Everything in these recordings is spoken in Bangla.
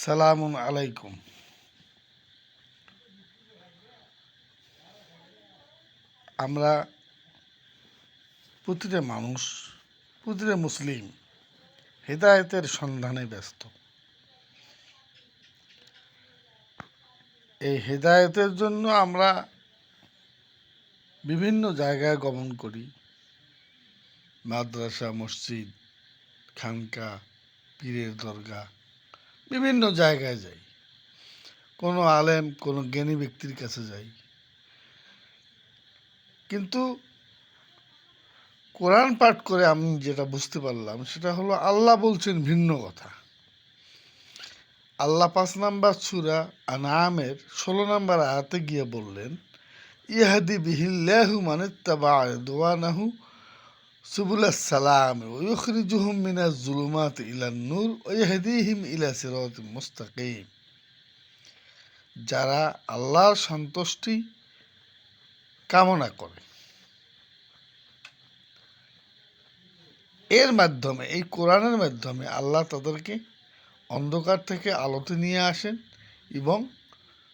সালামুন আলাইকুম। আমরা প্রতিটা মানুষ, প্রতিটা মুসলিম হেদায়েতের সন্ধানে ব্যস্ত। এই হেদায়েতের জন্য আমরা বিভিন্ন জায়গায় গমন করি। মাদ্রাসা, মসজিদ, খানকা, পীরের দরগা, বিভিন্ন জায়গায় যাই। কোনো আলেম, কোনো জ্ঞানী ব্যক্তির কাছে যাই। কিন্তু কোরআন পাঠ করে আমি যেটা বুঝতে পারলাম সেটা হলো আল্লাহ বলছেন ভিন্ন কথা। আল্লাহ ৫ নাম্বার সূরা আনআমের ১৬ নাম্বার আয়াতে গিয়ে বললেন, ইয়াহদি বিহিল্লাহু মানিত্তাবা রিদওয়ানাহু সুবুলাস সালাম ওয়া ইউখরিজুহুম মিনাজ যুলুমাতি ইলান নূর ওয়া ইয়াহদিহিম ইলা সিরাতিম মুস্তাকিম। যারা আল্লাহর সন্তুষ্টি কামনা করে, এর মাধ্যমে, এই কোরআনের মাধ্যমে আল্লাহ তাদেরকে অন্ধকার থেকে আলোতে নিয়ে আসেন এবং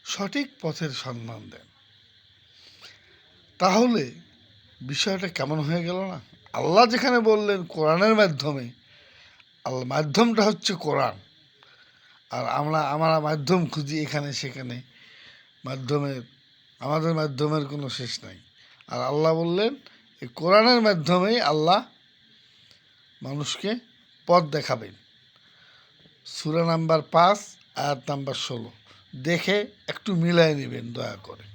সঠিক পথের সন্ধান দেন। তাহলে বিষয়টা কেমন হয়ে গেল না? আল্লাহ যেখানে বললেন কোরআনের মাধ্যমে, মাধ্যমটা হচ্ছে কোরআন, আর আমরা মাধ্যম খুঁজি এখানে সেখানে। আমাদের মাধ্যমের কোনো শেষ নাই। আর আল্লাহ বললেন এই কোরআনের মাধ্যমেই আল্লাহ মানুষকে পথ দেখাবেন। সূরা নাম্বার ৫ আয়াত নাম্বার ১৬ দেখে একটু মিলাই নেবেন দয়া করে।